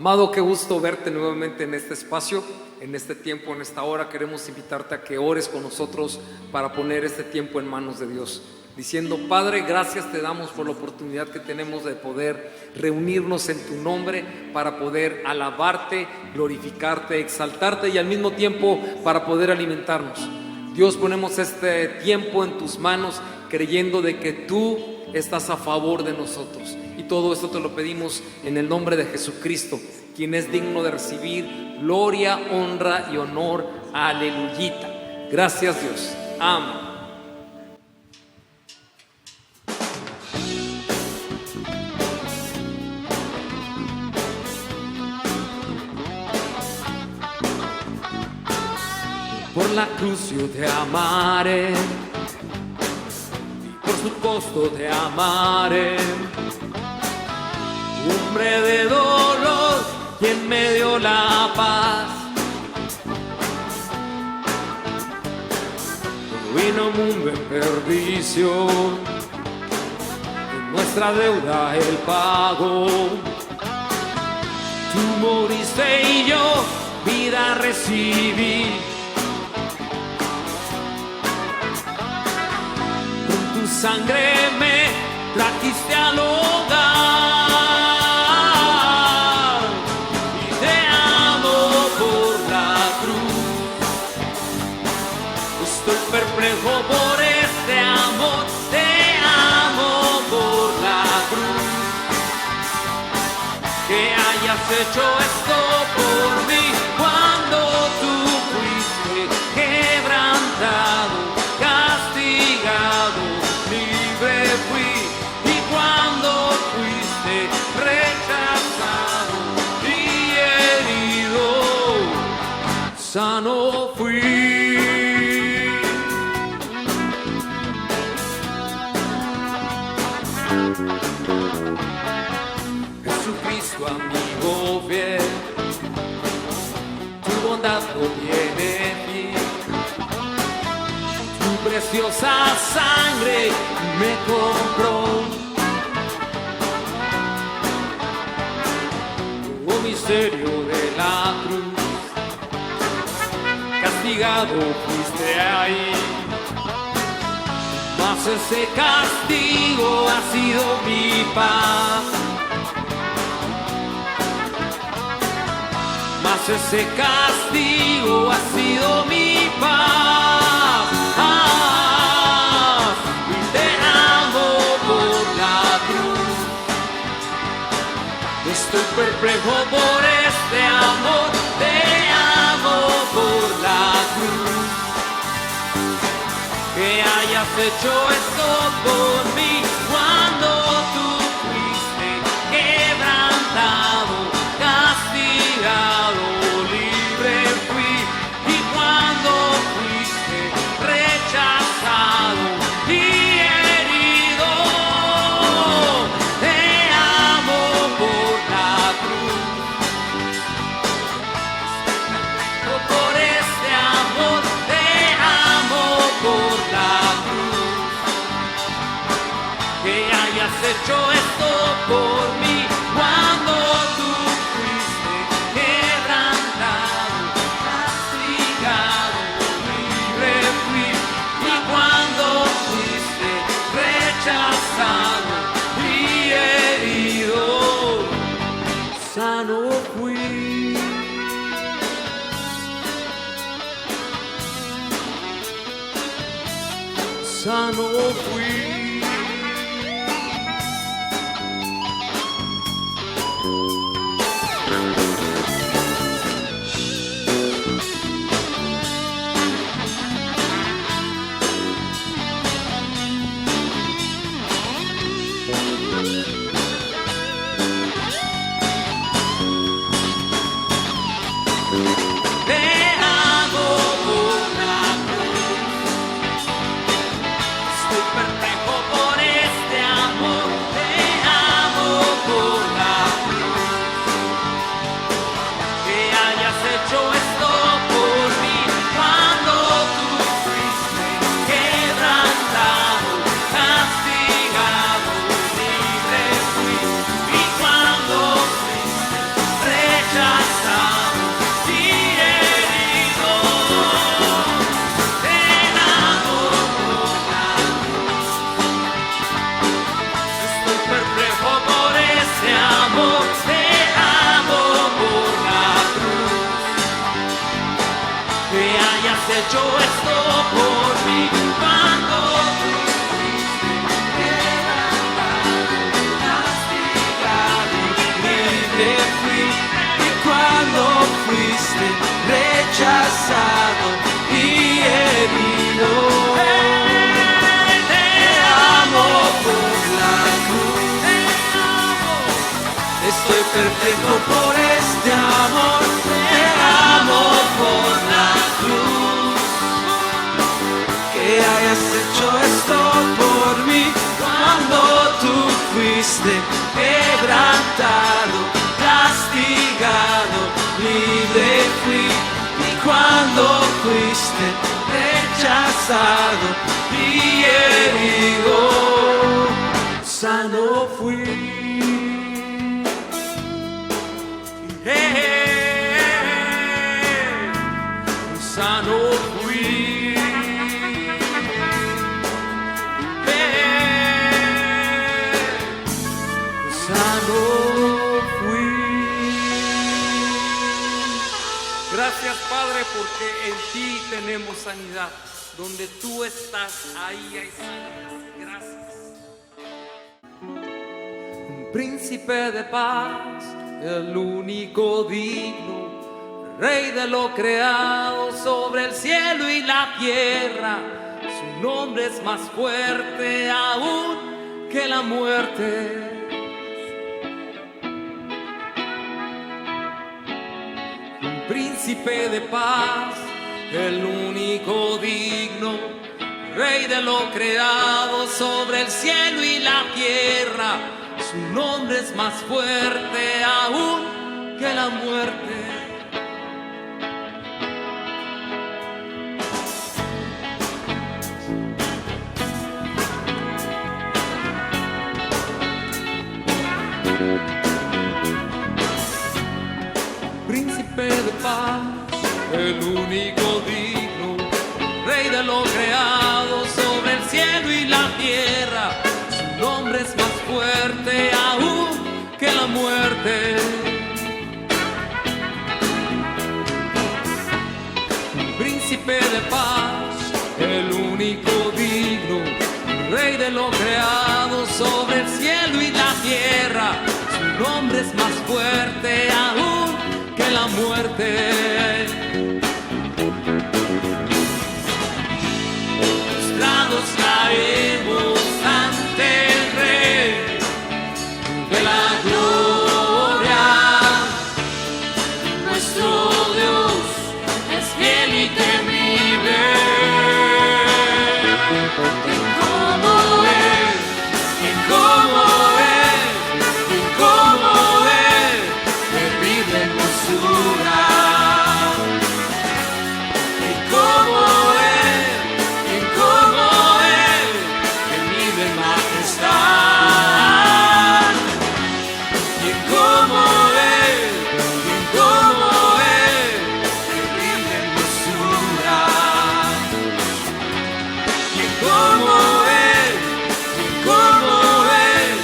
Amado, qué gusto verte nuevamente en este espacio, en este tiempo, en esta hora. Queremos invitarte a que ores con nosotros para poner este tiempo en manos de Dios, diciendo: Padre, gracias te damos por la oportunidad que tenemos de poder reunirnos en tu nombre para poder alabarte, glorificarte, exaltarte y al mismo tiempo para poder alimentarnos. Dios, ponemos este tiempo en tus manos, creyendo de que tú estás a favor de nosotros. Y todo esto te lo pedimos en el nombre de Jesucristo, quien es digno de recibir gloria, honra y honor. Aleluyita. Gracias, Dios. Amén. Por la cruz yo te amaré, por su costo te amaré. Hombre de dolor, quien me dio la paz. Vino mundo en perdición, en nuestra deuda el pago. Tú moriste y yo vida recibí. Con tu sangre me trajiste al hogar. Perplejo por este amor, te amo por la cruz. Que hayas hecho esto por mí cuando tú fuiste quebrantado, castigado, libre fui. Y cuando fuiste rechazado y herido, sano fui. Jesucristo, amigo fiel, tu bondad no tiene fin. Tu preciosa sangre me compró. Oh misterio de la cruz, castigado fuiste ahí. Mas ese castigo ha sido mi paz. Mas ese castigo ha sido mi paz. Y te amo por la cruz. Estoy perplejo por este amor. Te amo por la cruz. Que hayas hecho esto por mí cuando tú fuiste quebrantado, castigado, libre fui. Y cuando fuiste rechazado y herido, te amo por la cruz. Por este amor, te amo por la cruz. Que hayas hecho esto por mí cuando tú fuiste quebrantado, castigado, libre fui. Y cuando fuiste rechazado y herido, sano fui. Sano fui. Te amo por la cruz. Estoy perplejo hecho esto por mí. Cuando tú fuiste castigado, libre fui. Y cuando fuiste rechazado y herido, te amo por la cruz. Estoy perplejo por este amor. Te amo por la cruz. Que hayas hecho esto por mí. Cuando tú fuiste quebrantado, castigado, libre fui. Y cuando fuiste rechazado y herido, sano fui. Sano fui. Sano fui. Gracias, Padre, porque en ti tenemos sanidad. Donde tú estás, ahí hay sanidad. Gracias. Un príncipe de paz, el único digno, Rey de lo creado sobre el cielo y la tierra. Su nombre es más fuerte aún que la muerte. Un príncipe de paz, el único digno, Rey de lo creado sobre el cielo y la tierra. Su nombre es más fuerte aún que la muerte. Príncipe de paz, el único digno, Rey de lo creado sobre el cielo y la tierra. Su nombre es más fuerte aún que la muerte. Príncipe de paz, el único digno, Rey de lo creado sobre el cielo y la tierra. Su nombre es más fuerte aún que la muerte. Postrados caemos ante el Rey de la gloria. Nuestro Dios es fiel y temible. Y como Él, y como Él, y como Él, terrible hermosura. Y como Él, y como Él, temible majestad. Y como Él, y como Él, terrible hermosura. Y como Él, y como Él,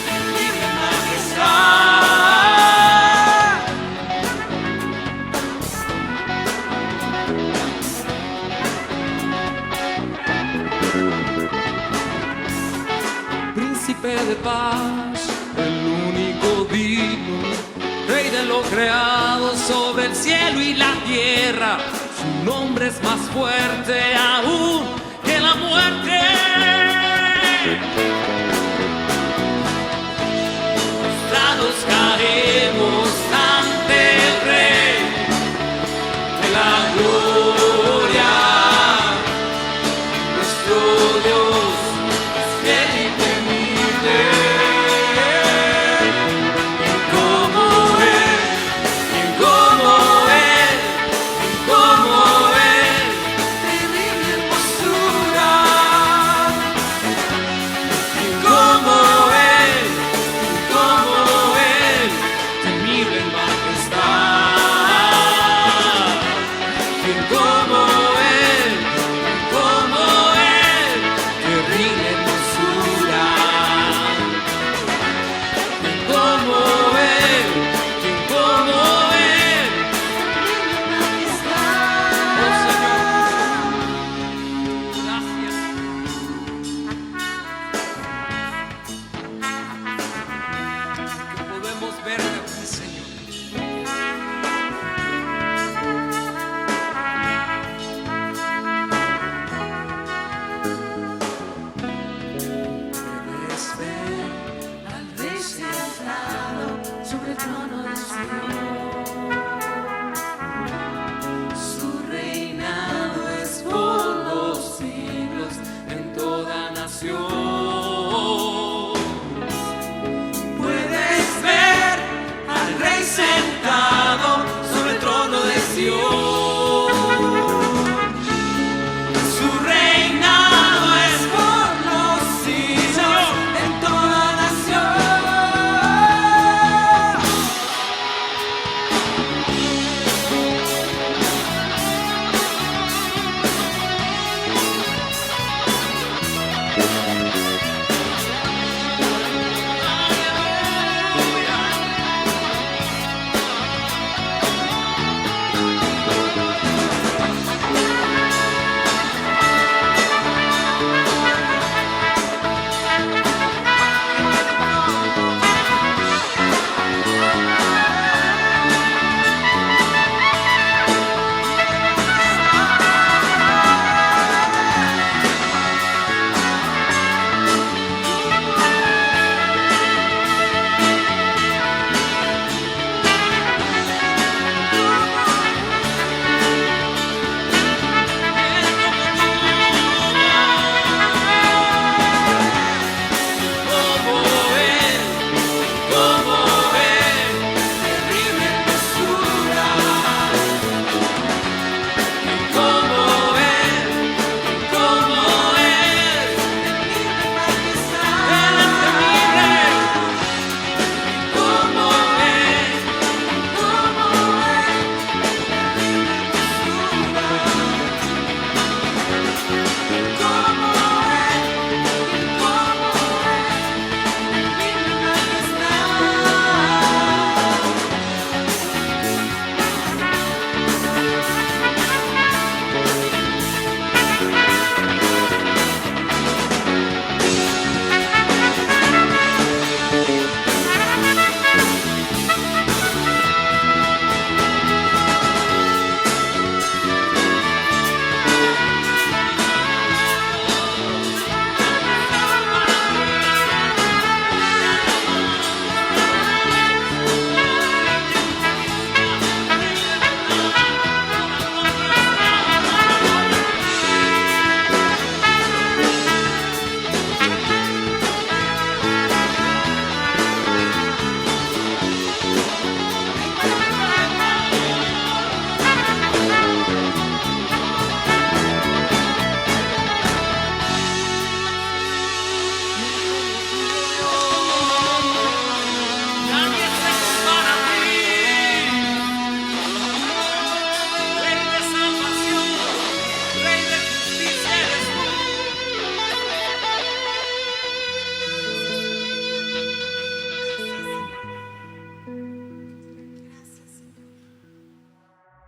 terrible majestad. Príncipe de paz, el único digno, Rey de lo creado sobre el cielo y la tierra. Su nombre es más fuerte aún que la muerte. Postrados caemos ante el Rey de la gloria. Nuestro Dios es fiel y temible. Y como Él, y como Él, y como Él, terrible hermosura. Y como Él, y como Él, verte a ti, Señor. Puedes ver al Rey sentado sobre el trono de Sion. Su reinado es por los siglos en toda nación. Puedes ver al Rey sentado sobre el trono de Sion. Su reinado es por los siglos en toda nación.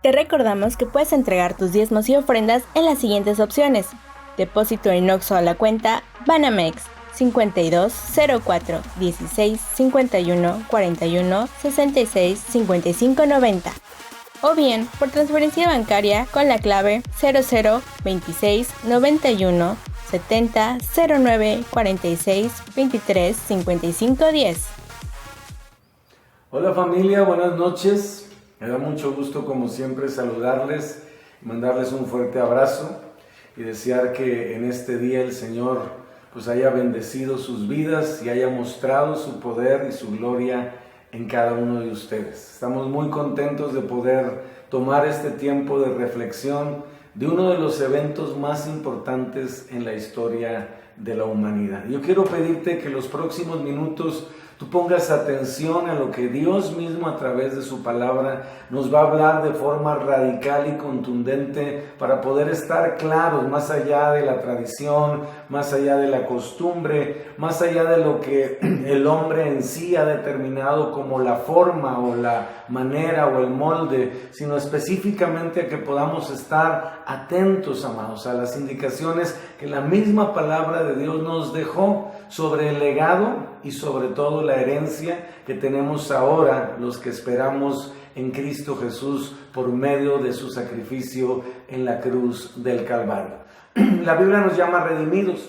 Te recordamos que puedes entregar tus diezmos y ofrendas en las siguientes opciones. Depósito en Oxxo a la cuenta Banamex 52 04 16 51 41 66 55 90. O bien por transferencia bancaria con la clave 00 26 91 70 09 46 23 55 10. Hola familia, buenas noches. Me da mucho gusto como siempre saludarles, mandarles un fuerte abrazo y desear que en este día el Señor pues haya bendecido sus vidas y haya mostrado su poder y su gloria en cada uno de ustedes. Estamos muy contentos de poder tomar este tiempo de reflexión de uno de los eventos más importantes en la historia de la humanidad. Yo quiero pedirte que los próximos minutos tú pongas atención a lo que Dios mismo a través de su palabra nos va a hablar de forma radical y contundente para poder estar claros más allá de la tradición, más allá de la costumbre, más allá de lo que el hombre en sí ha determinado como la forma o la manera o el molde, sino específicamente a que podamos estar atentos, amados, a las indicaciones que la misma palabra de Dios nos dejó sobre el legado y sobre todo la herencia que tenemos ahora los que esperamos en Cristo Jesús por medio de su sacrificio en la cruz del Calvario. La Biblia nos llama redimidos,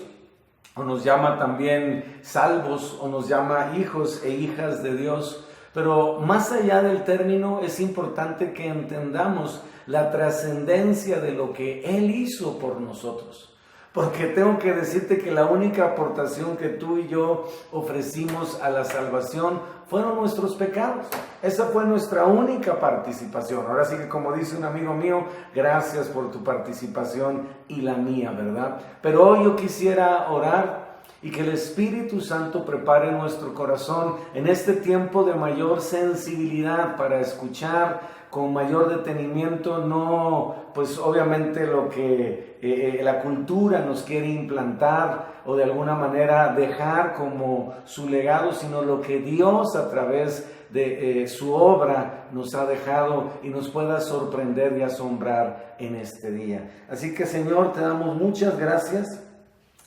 o nos llama también salvos, o nos llama hijos e hijas de Dios. Pero más allá del término, es importante que entendamos la trascendencia de lo que Él hizo por nosotros. Porque tengo que decirte que la única aportación que tú y yo ofrecimos a la salvación fueron nuestros pecados. Esa fue nuestra única participación. Ahora sí que, como dice un amigo mío, gracias por tu participación y la mía, ¿verdad? Pero hoy yo quisiera orar y que el Espíritu Santo prepare nuestro corazón en este tiempo de mayor sensibilidad para escuchar con mayor detenimiento, no pues obviamente lo que la cultura nos quiere implantar o de alguna manera dejar como su legado, sino lo que Dios a través de su obra nos ha dejado y nos pueda sorprender y asombrar en este día. Así que, Señor, te damos muchas gracias.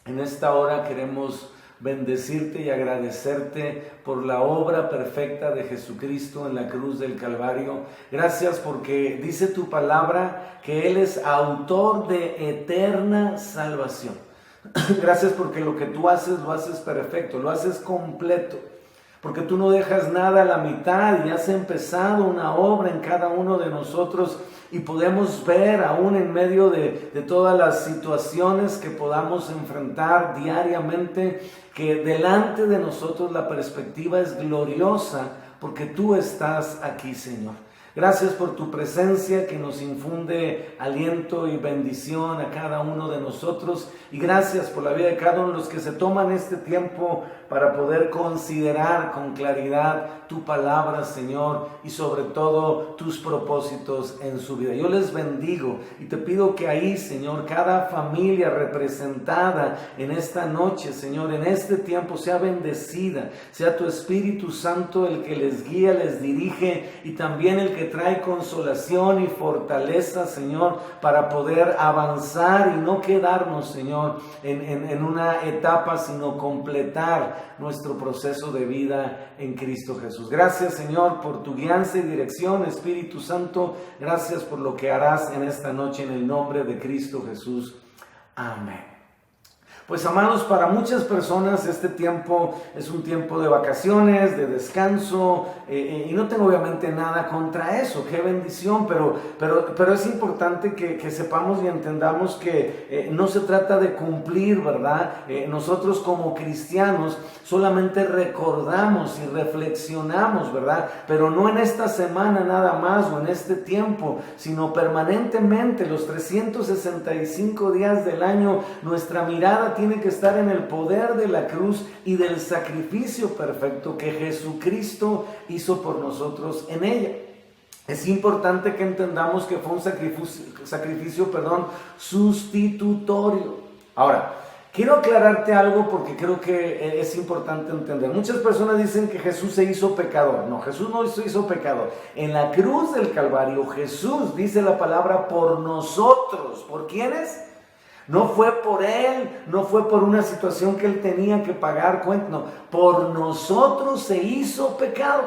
En esta hora queremos bendecirte y agradecerte por la obra perfecta de Jesucristo en la cruz del Calvario. Gracias porque dice tu palabra que Él es autor de eterna salvación. Gracias porque lo que tú haces lo haces perfecto, lo haces completo. Porque tú no dejas nada a la mitad y has empezado una obra en cada uno de nosotros y podemos ver aún en medio de todas las situaciones que podamos enfrentar diariamente que delante de nosotros la perspectiva es gloriosa porque tú estás aquí, Señor. Gracias por tu presencia que nos infunde aliento y bendición a cada uno de nosotros. Y gracias por la vida de cada uno de los que se toman este tiempo para poder considerar con claridad tu palabra, Señor, y sobre todo tus propósitos en su vida. Yo les bendigo y te pido que ahí, Señor, cada familia representada en esta noche, Señor, en este tiempo sea bendecida, sea tu Espíritu Santo el que les guía, les dirige y también el que trae consolación y fortaleza, Señor, para poder avanzar y no quedarnos, Señor, en una etapa, sino completar nuestro proceso de vida en Cristo Jesús. Gracias, Señor, por tu guianza y dirección, Espíritu Santo. Gracias por lo que harás en esta noche en el nombre de Cristo Jesús. Amén. Pues, amados, para muchas personas este tiempo es un tiempo de vacaciones, de descanso, y no tengo obviamente nada contra eso, qué bendición, pero es importante que sepamos y entendamos que no se trata de cumplir, ¿verdad? Nosotros como cristianos solamente recordamos y reflexionamos, ¿verdad? Pero no en esta semana nada más o en este tiempo, sino permanentemente, los 365 días del año, nuestra mirada tiene que estar en el poder de la cruz y del sacrificio perfecto que Jesucristo hizo por nosotros en ella. Es importante que entendamos que fue un sacrificio, sustitutorio. Ahora, quiero aclararte algo porque creo que es importante entender. Muchas personas dicen que Jesús se hizo pecador. No, Jesús no se hizo pecador. En la cruz del Calvario, Jesús, dice la palabra, por nosotros. ¿Por quiénes? No fue por Él, no fue por una situación que Él tenía que pagar cuenta, no. Por nosotros se hizo pecado.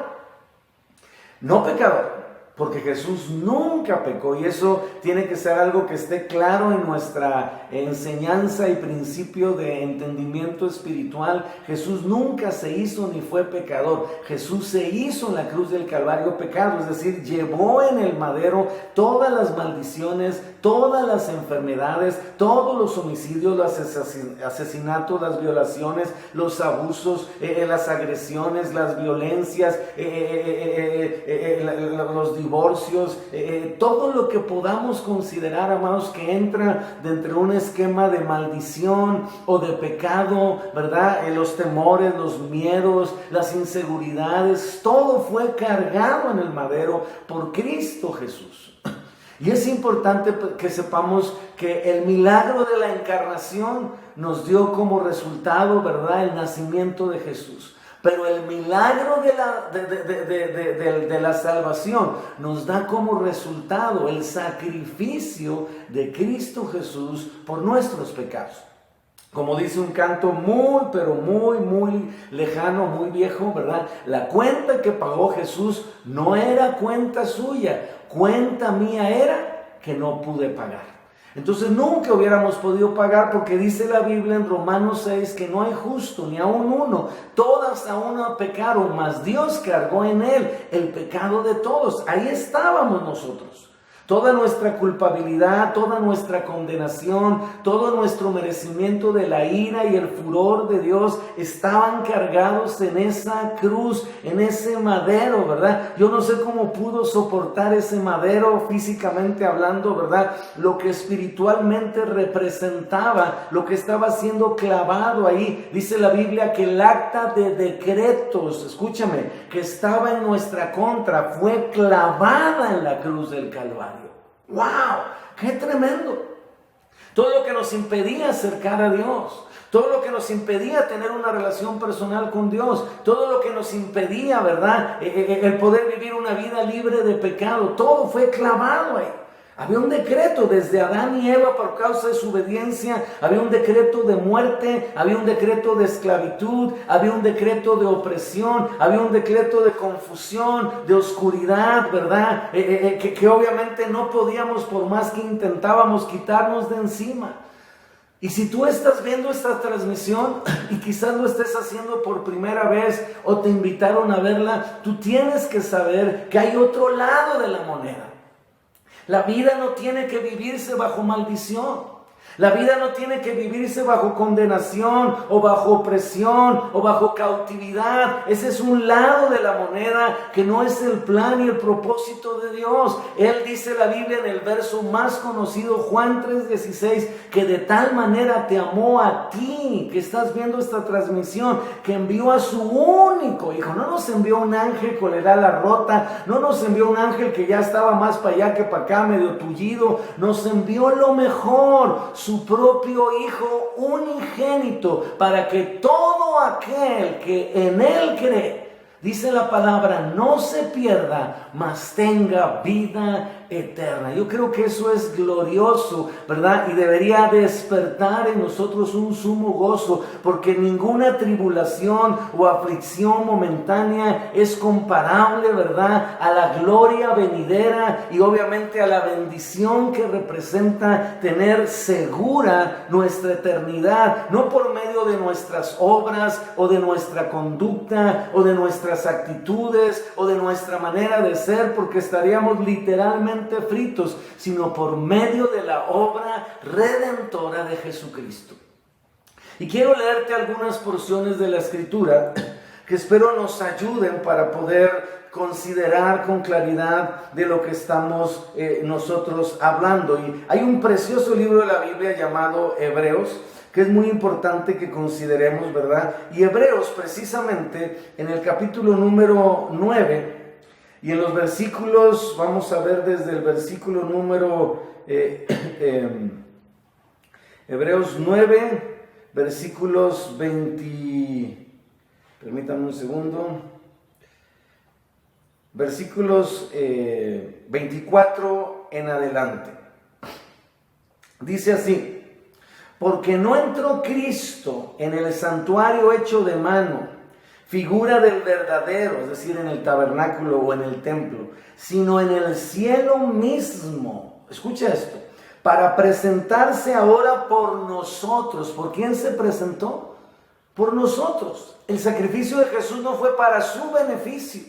No pecador. Porque Jesús nunca pecó y eso tiene que ser algo que esté claro en nuestra enseñanza y principio de entendimiento espiritual. Jesús nunca se hizo ni fue pecador. Jesús se hizo en la cruz del Calvario pecado, es decir, llevó en el madero todas las maldiciones, todas las enfermedades, todos los homicidios, los asesinatos, las violaciones, los abusos, las agresiones, las violencias, los divorcios, todo lo que podamos considerar, amados, que entra dentro de un esquema de maldición o de pecado, ¿verdad? Los temores, los miedos, las inseguridades, todo fue cargado en el madero por Cristo Jesús. Y es importante que sepamos que el milagro de la encarnación nos dio como resultado, ¿verdad?, el nacimiento de Jesús. Pero el milagro de la salvación nos da como resultado el sacrificio de Cristo Jesús por nuestros pecados. Como dice un canto muy, pero muy lejano, muy viejo, ¿verdad? La cuenta que pagó Jesús no era cuenta suya, cuenta mía era que no pude pagar. Entonces nunca hubiéramos podido pagar, porque dice la Biblia en Romanos 6 que no hay justo ni aun uno, todas a uno pecaron, mas Dios cargó en él el pecado de todos. Ahí estábamos nosotros. Toda nuestra culpabilidad, toda nuestra condenación, todo nuestro merecimiento de la ira y el furor de Dios estaban cargados en esa cruz, en ese madero, ¿verdad? Yo no sé cómo pudo soportar ese madero físicamente hablando, ¿verdad? Lo que espiritualmente representaba, lo que estaba siendo clavado ahí. Dice la Biblia que el acta de decretos, escúchame, que estaba en nuestra contra, fue clavada en la cruz del Calvario. ¡Wow! ¡Qué tremendo! Todo lo que nos impedía acercar a Dios, todo lo que nos impedía tener una relación personal con Dios, todo lo que nos impedía, ¿verdad?, el poder vivir una vida libre de pecado, todo fue clavado ahí. Había un decreto desde Adán y Eva por causa de su obediencia, había un decreto de muerte, había un decreto de esclavitud, había un decreto de opresión, había un decreto de confusión, de oscuridad, ¿verdad? Que obviamente no podíamos, por más que intentábamos, quitarnos de encima. Y si tú estás viendo esta transmisión y quizás lo estés haciendo por primera vez o te invitaron a verla, tú tienes que saber que hay otro lado de la moneda. La vida no tiene que vivirse bajo maldición. La vida no tiene que vivirse bajo condenación o bajo opresión o bajo cautividad. Ese es un lado de la moneda que no es el plan y el propósito de Dios. Él dice la Biblia en el verso más conocido, Juan 3:16, que de tal manera te amó a ti, que estás viendo esta transmisión, que envió a su único hijo. No nos envió un ángel con el ala rota, no nos envió un ángel que ya estaba más para allá que para acá, medio tullido. Nos envió lo mejor, su propio Hijo unigénito, para que todo aquel que en Él cree, dice la palabra, no se pierda, mas tenga vida eterna. Yo creo que eso es glorioso, ¿verdad? Y debería despertar en nosotros un sumo gozo, porque ninguna tribulación o aflicción momentánea es comparable, ¿verdad?, a la gloria venidera y obviamente a la bendición que representa tener segura nuestra eternidad, no por medio de nuestras obras o de nuestra conducta o de nuestras actitudes o de nuestra manera de ser, porque estaríamos literalmente fritos, sino por medio de la obra redentora de Jesucristo. Y quiero leerte algunas porciones de la Escritura que espero nos ayuden para poder considerar con claridad de lo que estamos nosotros hablando. Y hay un precioso libro de la Biblia llamado Hebreos, que es muy importante que consideremos, ¿verdad? Y Hebreos, precisamente en el capítulo número 9, y en los versículos, vamos a ver desde el versículo número, Hebreos 9, versículos 20, permítanme un segundo, versículos 24 en adelante. Dice así: porque no entró Cristo en el santuario hecho de mano, figura del verdadero, es decir, en el tabernáculo o en el templo, sino en el cielo mismo. Escucha esto: para presentarse ahora por nosotros. ¿Por quién se presentó? Por nosotros. El sacrificio de Jesús no fue para su beneficio.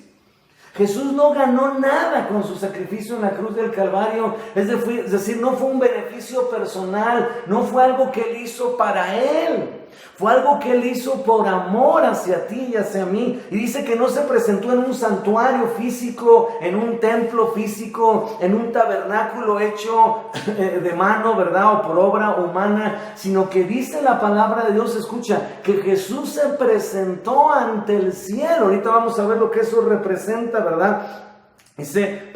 Jesús no ganó nada con su sacrificio en la cruz del Calvario, es decir, no fue un beneficio personal, no fue algo que Él hizo para Él, fue algo que Él hizo por amor hacia ti y hacia mí. Y dice que no se presentó en un santuario físico, en un templo físico, en un tabernáculo hecho de mano, ¿verdad?, o por obra humana, sino que dice la palabra de Dios, escucha, que Jesús se presentó ante el cielo. Ahorita vamos a ver lo que eso representa, ¿verdad? Dice,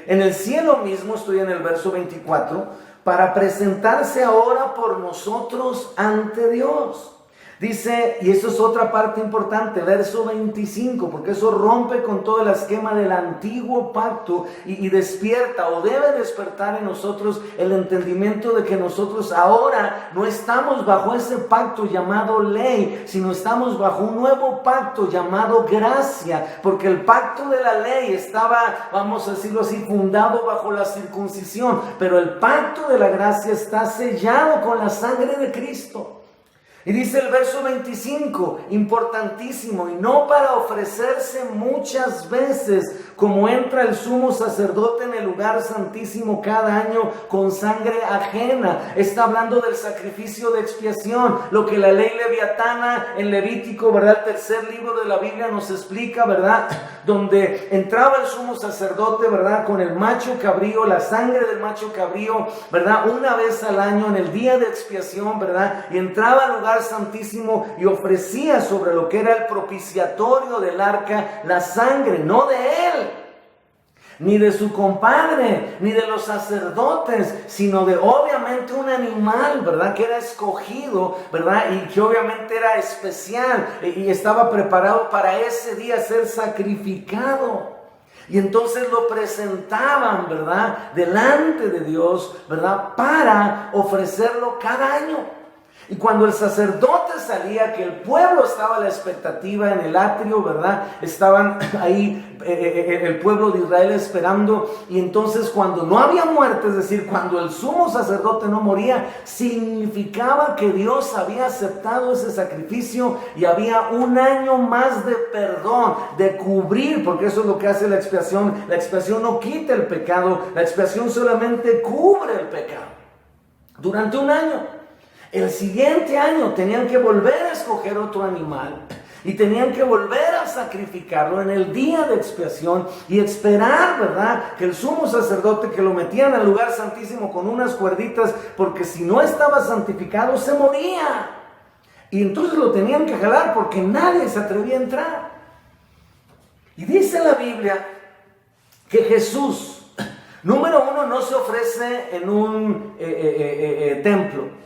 en el cielo mismo, estoy en el verso 24, para presentarse ahora por nosotros ante Dios. Dice, y eso es otra parte importante, verso 25, porque eso rompe con todo el esquema del antiguo pacto y despierta o debe despertar en nosotros el entendimiento de que nosotros ahora no estamos bajo ese pacto llamado ley, sino estamos bajo un nuevo pacto llamado gracia, porque el pacto de la ley estaba, vamos a decirlo así, fundado bajo la circuncisión, pero el pacto de la gracia está sellado con la sangre de Cristo. Y dice el verso 25, importantísimo, y no para ofrecerse muchas veces, como entra el sumo sacerdote en el lugar santísimo cada año con sangre ajena. Está hablando del sacrificio de expiación, lo que la ley leviatana en Levítico, ¿verdad? El tercer libro de la Biblia nos explica, ¿verdad? Donde entraba el sumo sacerdote, ¿verdad? Con el macho cabrío, la sangre del macho cabrío, ¿verdad? Una vez al año en el día de expiación, ¿verdad? Y entraba al lugar santísimo y ofrecía sobre lo que era el propiciatorio del arca la sangre, no de él, ni de su compadre, ni de los sacerdotes, sino de obviamente un animal, ¿verdad? Que era escogido, ¿verdad? Y que obviamente era especial y estaba preparado para ese día ser sacrificado. Y entonces lo presentaban, ¿verdad? Delante de Dios, ¿verdad? Para ofrecerlo cada año. Y cuando el sacerdote salía, que el pueblo estaba a la expectativa en el atrio, ¿verdad? Estaban ahí el pueblo de Israel esperando. Y entonces cuando no había muerte, es decir, cuando el sumo sacerdote no moría, significaba que Dios había aceptado ese sacrificio y había un año más de perdón, de cubrir, porque eso es lo que hace la expiación. La expiación no quita el pecado, la expiación solamente cubre el pecado. Durante un año. El siguiente año tenían que volver a escoger otro animal y tenían que volver a sacrificarlo en el día de expiación y esperar, ¿verdad? Que el sumo sacerdote, que lo metían al lugar santísimo con unas cuerditas, porque si no estaba santificado se moría. Y entonces lo tenían que jalar porque nadie se atrevía a entrar. Y dice la Biblia que Jesús, número uno, no se ofrece en un templo.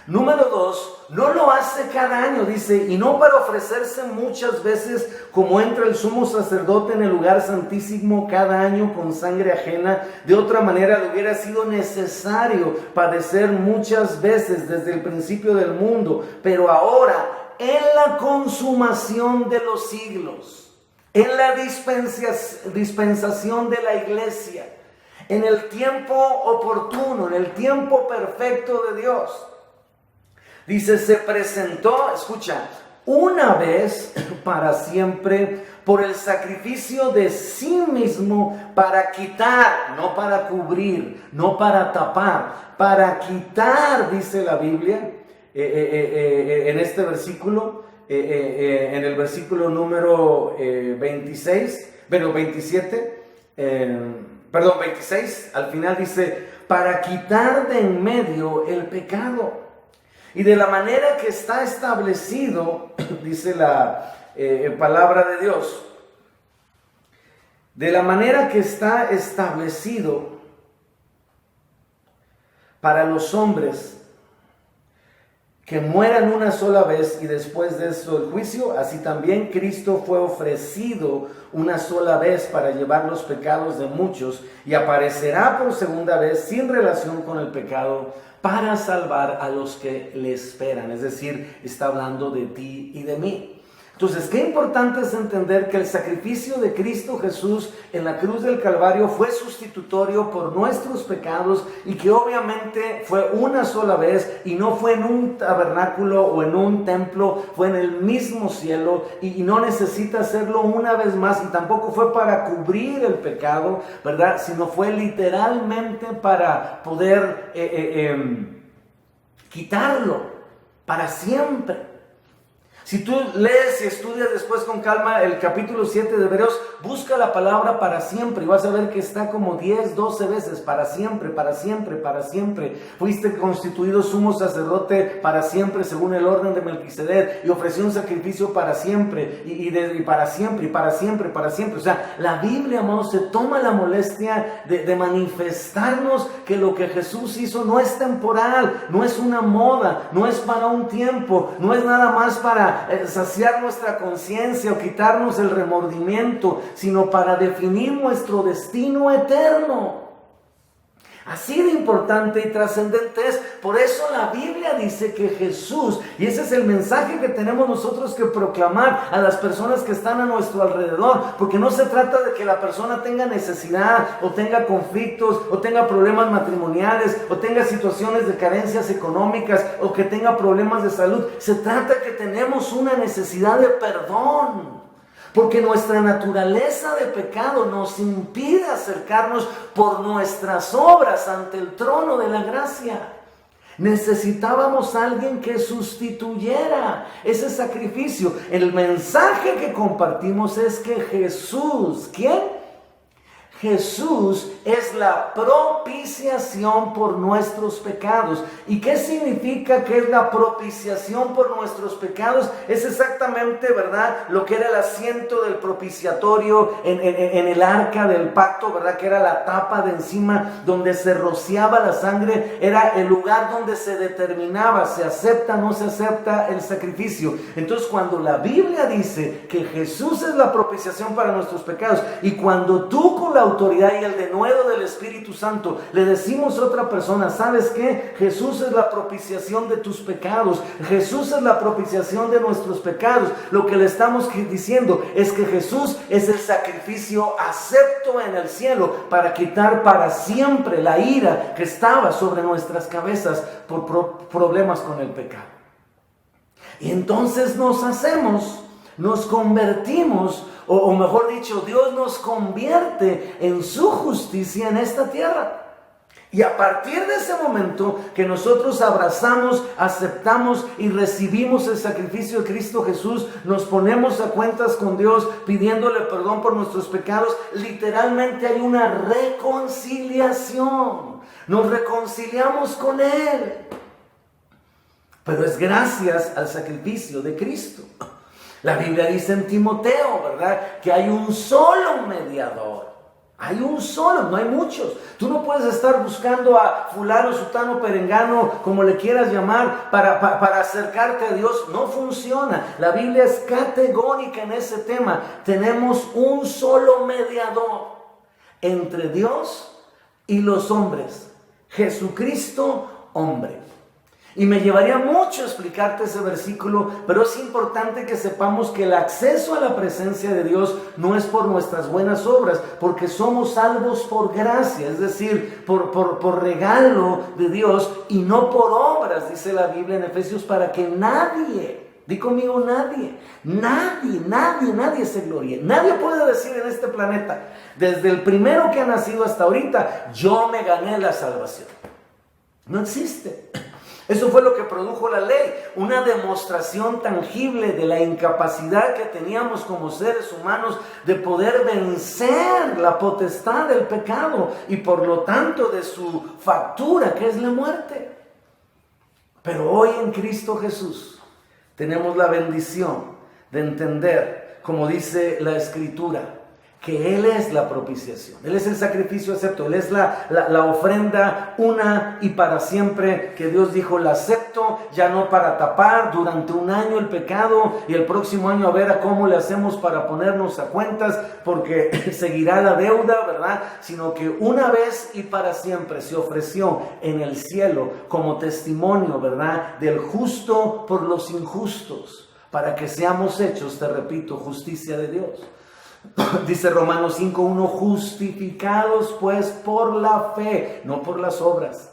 Número 2, no lo hace cada año, dice, y no para ofrecerse muchas veces como entra el sumo sacerdote en el lugar santísimo cada año con sangre ajena. De otra manera le hubiera sido necesario padecer muchas veces desde el principio del mundo, pero ahora en la consumación de los siglos, en la dispensación de la iglesia, en el tiempo oportuno, en el tiempo perfecto de Dios. Dice, se presentó, escucha, una vez para siempre por el sacrificio de sí mismo para quitar, no para cubrir, no para tapar, para quitar, dice la Biblia, en este versículo, en el versículo número 26, 26, al final dice, para quitar de en medio el pecado. Y de la manera que está establecido, dice la palabra de Dios, de la manera que está establecido para los hombres que mueran una sola vez y después de eso el juicio, así también Cristo fue ofrecido una sola vez para llevar los pecados de muchos y aparecerá por segunda vez sin relación con el pecado para salvar a los que le esperan. Es decir, está hablando de ti y de mí. Entonces, qué importante es entender que el sacrificio de Cristo Jesús en la cruz del Calvario fue sustitutorio por nuestros pecados y que obviamente fue una sola vez y no fue en un tabernáculo o en un templo, fue en el mismo cielo y no necesita hacerlo una vez más y tampoco fue para cubrir el pecado, ¿verdad? Sino fue literalmente para poder quitarlo para siempre. Si tú lees y estudias después con calma el capítulo 7 de Hebreos, Busca la palabra para siempre y vas a ver que está como 10, 12 veces, para siempre, para siempre, para siempre. Fuiste constituido sumo sacerdote para siempre según el orden de Melquisedec y ofreció un sacrificio para siempre y para siempre y para siempre, para siempre. O sea, la Biblia, amados, se toma la molestia de manifestarnos que lo que Jesús hizo no es temporal, no es una moda, no es para un tiempo, no es nada más para saciar nuestra conciencia o quitarnos el remordimiento, sino para definir nuestro destino eterno. Así de importante y trascendente es. Por eso la Biblia dice que Jesús, y ese es el mensaje que tenemos nosotros que proclamar a las personas que están a nuestro alrededor, porque no se trata de que la persona tenga necesidad, o tenga conflictos, o tenga problemas matrimoniales, o tenga situaciones de carencias económicas, o que tenga problemas de salud. Se trata de que tenemos una necesidad de perdón. Porque nuestra naturaleza de pecado nos impide acercarnos por nuestras obras ante el trono de la gracia. Necesitábamos a alguien que sustituyera ese sacrificio. El mensaje que compartimos es que Jesús, ¿quién? Jesús es la propiciación por nuestros pecados. ¿Y qué significa que es la propiciación por nuestros pecados? Es exactamente, ¿verdad?, lo que era el asiento del propiciatorio en el arca del pacto, ¿verdad?, que era la tapa de encima donde se rociaba la sangre. Era el lugar donde se determinaba, se acepta o no se acepta el sacrificio. Entonces, cuando la Biblia dice que Jesús es la propiciación para nuestros pecados, y cuando tú con la autoridad y el denuedo del Espíritu Santo le decimos a otra persona, ¿sabes qué? Jesús es la propiciación de tus pecados, Jesús es la propiciación de nuestros pecados. Lo que le estamos diciendo es que Jesús es el sacrificio acepto en el cielo para quitar para siempre la ira que estaba sobre nuestras cabezas por problemas con el pecado. Y entonces nos convertimos, o mejor dicho, Dios nos convierte en su justicia en esta tierra. Y a partir de ese momento que nosotros abrazamos, aceptamos y recibimos el sacrificio de Cristo Jesús, nos ponemos a cuentas con Dios pidiéndole perdón por nuestros pecados. Literalmente hay una reconciliación. Nos reconciliamos con Él. Pero es gracias al sacrificio de Cristo. La Biblia dice en Timoteo, ¿verdad?, que hay un solo mediador. Hay un solo, no hay muchos. Tú no puedes estar buscando a fulano, sutano, perengano, como le quieras llamar, para acercarte a Dios. No funciona. La Biblia es categórica en ese tema. Tenemos un solo mediador entre Dios y los hombres. Jesucristo, hombre. Y me llevaría mucho explicarte ese versículo, pero es importante que sepamos que el acceso a la presencia de Dios no es por nuestras buenas obras, porque somos salvos por gracia, es decir, por regalo de Dios y no por obras, dice la Biblia en Efesios, para que nadie, di conmigo, nadie se gloríe. Nadie puede decir en este planeta, desde el primero que ha nacido hasta ahorita, yo me gané la salvación. No existe. Eso fue lo que produjo la ley, una demostración tangible de la incapacidad que teníamos como seres humanos de poder vencer la potestad del pecado y por lo tanto de su factura, que es la muerte. Pero hoy en Cristo Jesús tenemos la bendición de entender, como dice la Escritura, que Él es la propiciación, Él es el sacrificio acepto, Él es la ofrenda una y para siempre, que Dios dijo, la acepto, ya no para tapar durante un año el pecado y el próximo año a ver a cómo le hacemos para ponernos a cuentas, porque seguirá la deuda, ¿verdad? Sino que una vez y para siempre se ofreció en el cielo como testimonio, ¿verdad?, del justo por los injustos, para que seamos hechos, te repito, justicia de Dios. Dice Romanos 5:1, justificados pues por la fe, no por las obras.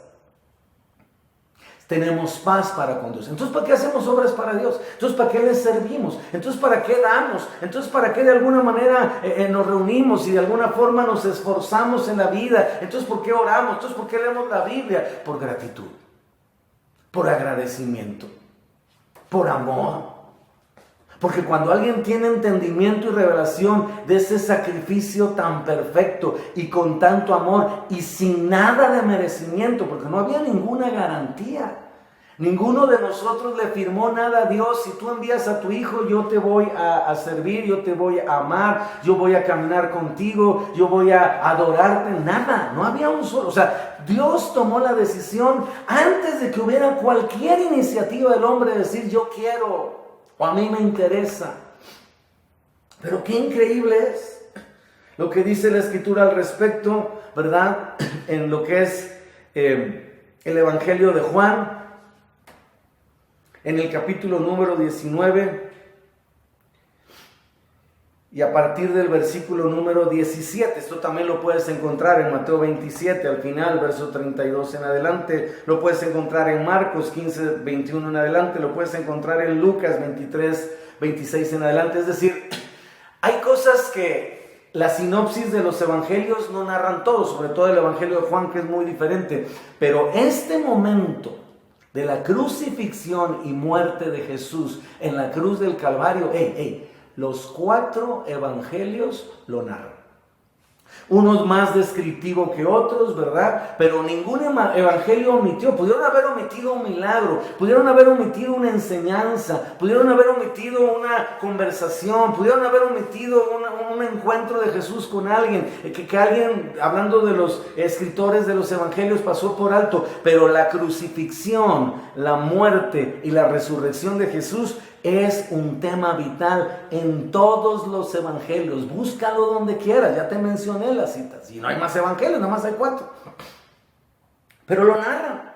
Tenemos paz para con Dios. Entonces, ¿para qué hacemos obras para Dios? Entonces, ¿para qué le servimos? Entonces, ¿para qué damos? Entonces, ¿para qué de alguna manera nos reunimos y de alguna forma nos esforzamos en la vida? Entonces, ¿por qué oramos? Entonces, ¿por qué leemos la Biblia? Por gratitud, por agradecimiento, por amor. Porque cuando alguien tiene entendimiento y revelación de ese sacrificio tan perfecto y con tanto amor y sin nada de merecimiento, porque no había ninguna garantía. Ninguno de nosotros le firmó nada a Dios. Si tú envías a tu hijo, yo te voy a servir, yo te voy a amar, yo voy a caminar contigo, yo voy a adorarte. Nada, no había un solo. O sea, Dios tomó la decisión antes de que hubiera cualquier iniciativa del hombre de decir yo quiero o a mí me interesa. Pero qué increíble es lo que dice la Escritura al respecto, ¿verdad? En lo que es el Evangelio de Juan. En el capítulo número 19 y a partir del versículo número 17, esto también lo puedes encontrar en Mateo 27 al final, verso 32 en adelante, lo puedes encontrar en Marcos 15, 21 en adelante, lo puedes encontrar en Lucas 23, 26 en adelante. Es decir, hay cosas que la sinopsis de los evangelios no narran todo, sobre todo el Evangelio de Juan, que es muy diferente, pero este momento de la crucifixión y muerte de Jesús en la cruz del Calvario, los 4 evangelios lo narran. Unos más descriptivos que otros, ¿verdad? Pero ningún evangelio omitió. Pudieron haber omitido un milagro, pudieron haber omitido una enseñanza, pudieron haber omitido una conversación, pudieron haber omitido un encuentro de Jesús con alguien, que alguien, hablando de los escritores de los evangelios, pasó por alto. Pero la crucifixión, la muerte y la resurrección de Jesús es un tema vital en todos los evangelios. Búscalo donde quieras, ya te mencioné las citas. Y no hay más evangelios, nada más hay 4. Pero lo narran.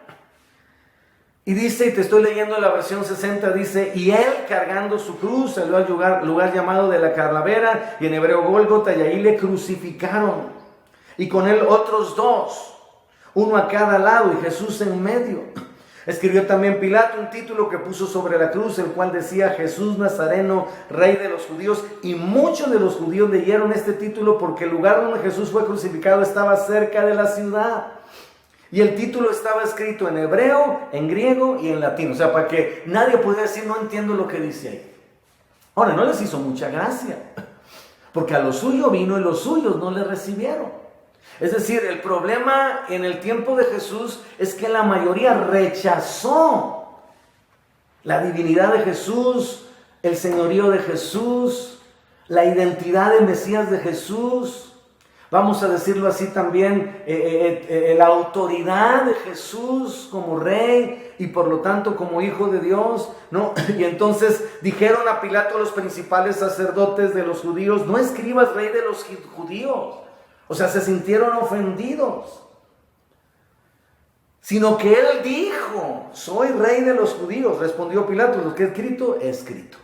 Y dice, y te estoy leyendo la versión 60, dice, y él cargando su cruz salió al lugar llamado de la Calavera, y en hebreo Gólgota, y ahí le crucificaron. Y con él otros 2, uno a cada lado, y Jesús en medio. Escribió también Pilato un título que puso sobre la cruz, el cual decía Jesús Nazareno, Rey de los Judíos. Y muchos de los judíos leyeron este título porque el lugar donde Jesús fue crucificado estaba cerca de la ciudad. Y el título estaba escrito en hebreo, en griego y en latín. O sea, para que nadie pudiera decir, no entiendo lo que dice ahí. Ahora, no les hizo mucha gracia, porque a lo suyo vino y los suyos no le recibieron. Es decir, el problema en el tiempo de Jesús es que la mayoría rechazó la divinidad de Jesús, el señorío de Jesús, la identidad de Mesías de Jesús, vamos a decirlo así también, la autoridad de Jesús como rey y por lo tanto como hijo de Dios, ¿no? Y entonces dijeron a Pilato los principales sacerdotes de los judíos, no escribas rey de los judíos. O sea, se sintieron ofendidos. Sino que él dijo, soy rey de los judíos. Respondió Pilato, lo que he escrito, he escrito.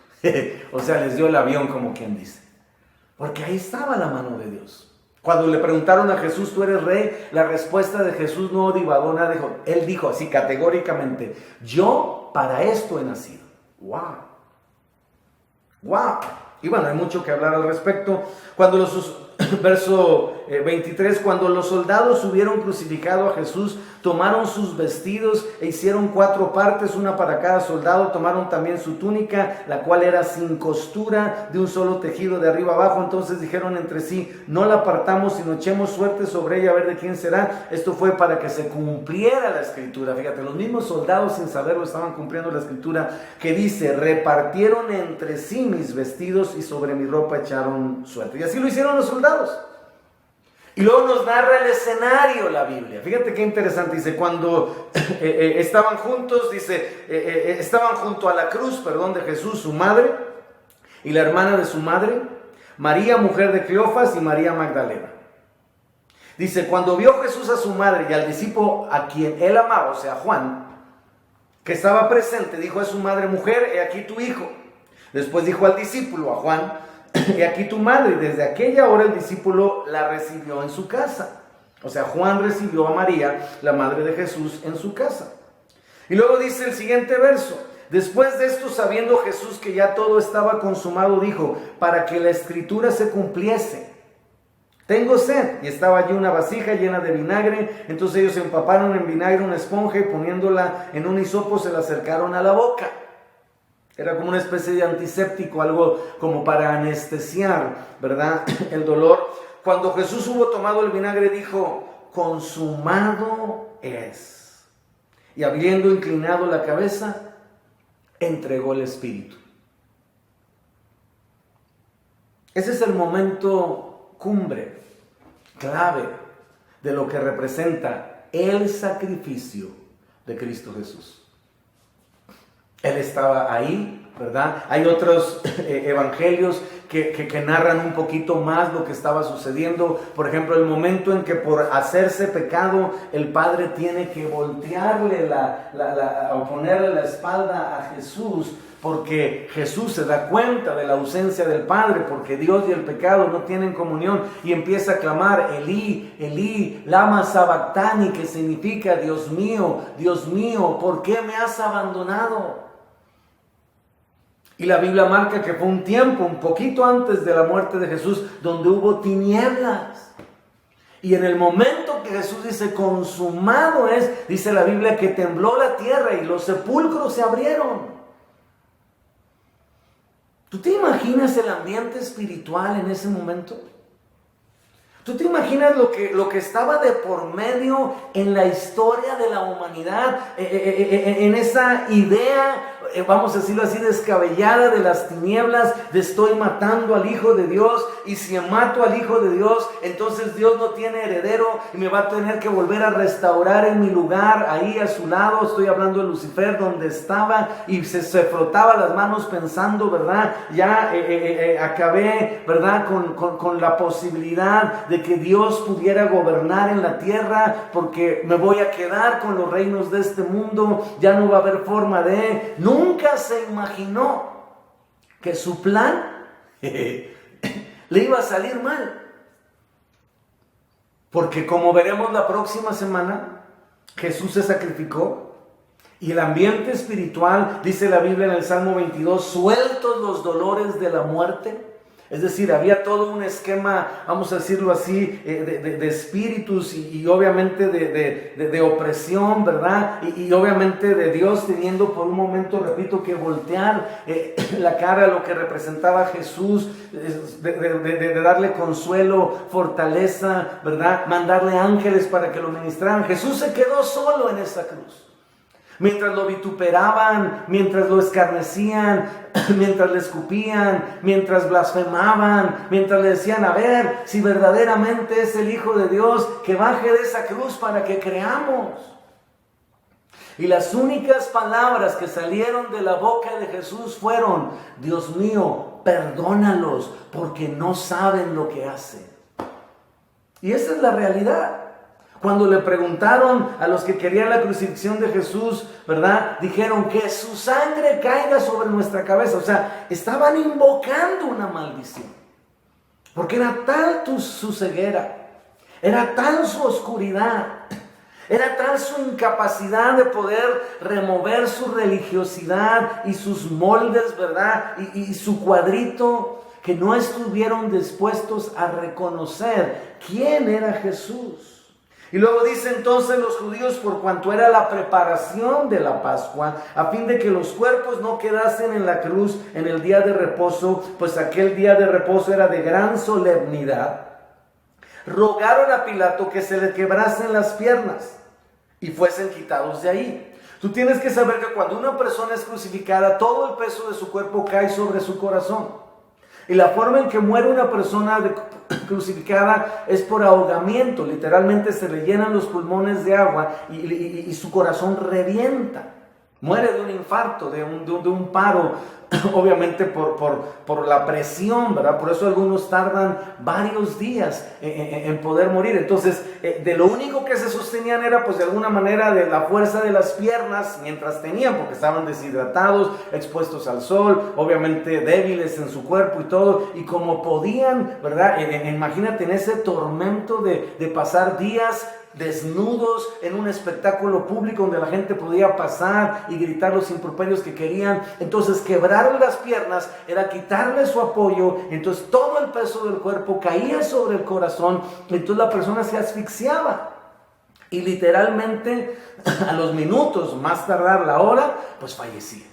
O sea, les dio el avión como quien dice. Porque ahí estaba la mano de Dios. Cuando le preguntaron a Jesús, ¿tú eres rey? La respuesta de Jesús no divagó nada. Él dijo así categóricamente, yo para esto he nacido. ¡Wow! ¡Wow! Y bueno, hay mucho que hablar al respecto. Verso 23, cuando los soldados hubieron crucificado a Jesús, tomaron sus vestidos e hicieron 4 partes, una para cada soldado. Tomaron también su túnica, la cual era sin costura, de un solo tejido de arriba abajo. Entonces dijeron entre sí, no la partamos, sino echemos suerte sobre ella a ver de quién será. Esto fue para que se cumpliera la escritura. Fíjate, los mismos soldados sin saberlo estaban cumpliendo la escritura que dice, repartieron entre sí mis vestidos y sobre mi ropa echaron suerte. Y así lo hicieron los soldados. Y luego nos narra el escenario la Biblia. Fíjate qué interesante. Dice, cuando estaban juntos, estaban junto a la cruz, de Jesús, su madre y la hermana de su madre, María, mujer de Cleofas, y María Magdalena. Dice, cuando vio Jesús a su madre y al discípulo a quien él amaba, o sea, Juan, que estaba presente, dijo a su madre, mujer, he aquí tu hijo. Después dijo al discípulo, a Juan, he aquí tu madre. Y desde aquella hora el discípulo la recibió en su casa. O sea, Juan recibió a María, la madre de Jesús, en su casa. Y luego dice el siguiente verso. Después de esto, sabiendo Jesús que ya todo estaba consumado, dijo, para que la escritura se cumpliese, tengo sed. Y estaba allí una vasija llena de vinagre. Entonces ellos empaparon en vinagre una esponja y poniéndola en un hisopo se la acercaron a la boca. Era como una especie de antiséptico, algo como para anestesiar, ¿verdad?, el dolor. Cuando Jesús hubo tomado el vinagre, dijo: consumado es. Y habiendo inclinado la cabeza, entregó el espíritu. Ese es el momento cumbre, clave, de lo que representa el sacrificio de Cristo Jesús. Él estaba ahí, ¿verdad? Hay otros evangelios que narran un poquito más lo que estaba sucediendo. Por ejemplo, el momento en que por hacerse pecado, el Padre tiene que voltearle o ponerle la espalda a Jesús, porque Jesús se da cuenta de la ausencia del Padre, porque Dios y el pecado no tienen comunión, y empieza a clamar: Elí, Elí, lama sabactani, que significa: Dios mío, ¿por qué me has abandonado? Y la Biblia marca que fue un tiempo, un poquito antes de la muerte de Jesús, donde hubo tinieblas. Y en el momento que Jesús dice: consumado es, dice la Biblia que tembló la tierra y los sepulcros se abrieron. ¿Tú te imaginas el ambiente espiritual en ese momento? ¿Tú te imaginas lo que estaba de por medio en la historia de la humanidad? En esa idea, vamos a decirlo así, descabellada de las tinieblas, de estoy matando al Hijo de Dios, y si mato al Hijo de Dios, entonces Dios no tiene heredero y me va a tener que volver a restaurar en mi lugar, ahí a su lado. Estoy hablando de Lucifer, donde estaba y se frotaba las manos pensando, ¿verdad? Ya acabé, ¿verdad? Con la posibilidad de que Dios pudiera gobernar en la tierra, porque me voy a quedar con los reinos de este mundo, ya no va a haber forma de... Nunca se imaginó que su plan le iba a salir mal, porque como veremos la próxima semana, Jesús se sacrificó, y el ambiente espiritual, dice la Biblia en el Salmo 22, sueltos los dolores de la muerte. Es decir, había todo un esquema, vamos a decirlo así, de espíritus y obviamente de opresión, ¿verdad? Y obviamente de Dios teniendo por un momento, repito, que voltear la cara a lo que representaba Jesús, de darle consuelo, fortaleza, ¿verdad? Mandarle ángeles para que lo ministraran. Jesús se quedó solo en esa cruz. Mientras lo vituperaban, mientras lo escarnecían, mientras le escupían, mientras blasfemaban, mientras le decían: a ver, si verdaderamente es el Hijo de Dios, que baje de esa cruz para que creamos. Y las únicas palabras que salieron de la boca de Jesús fueron: Dios mío, perdónalos, porque no saben lo que hacen. Y esa es la realidad. Cuando le preguntaron a los que querían la crucifixión de Jesús, ¿verdad? Dijeron: que su sangre caiga sobre nuestra cabeza. O sea, estaban invocando una maldición. Porque era tal su ceguera, era tal su oscuridad, era tal su incapacidad de poder remover su religiosidad y sus moldes, ¿verdad? Y su cuadrito, que no estuvieron dispuestos a reconocer quién era Jesús. Y luego dice entonces los judíos, por cuanto era la preparación de la Pascua, a fin de que los cuerpos no quedasen en la cruz en el día de reposo, pues aquel día de reposo era de gran solemnidad, rogaron a Pilato que se le quebrasen las piernas y fuesen quitados de ahí. Tú tienes que saber que cuando una persona es crucificada, todo el peso de su cuerpo cae sobre su corazón. Y la forma en que muere una persona crucificada es por ahogamiento. Literalmente se le llenan los pulmones de agua y su corazón revienta. Muere de un infarto, de un paro, obviamente por la presión, ¿verdad? Por eso algunos tardan varios días en poder morir. Entonces, de lo único que se sostenían era, pues de alguna manera, de la fuerza de las piernas mientras tenían, porque estaban deshidratados, expuestos al sol, obviamente débiles en su cuerpo y todo, y como podían, ¿verdad? Imagínate en ese tormento de pasar días desnudos en un espectáculo público donde la gente podía pasar y gritar los improperios que querían. Entonces quebrarle las piernas era quitarle su apoyo, entonces todo el peso del cuerpo caía sobre el corazón, entonces la persona se asfixiaba y literalmente a los minutos, más tardar la hora, pues fallecía.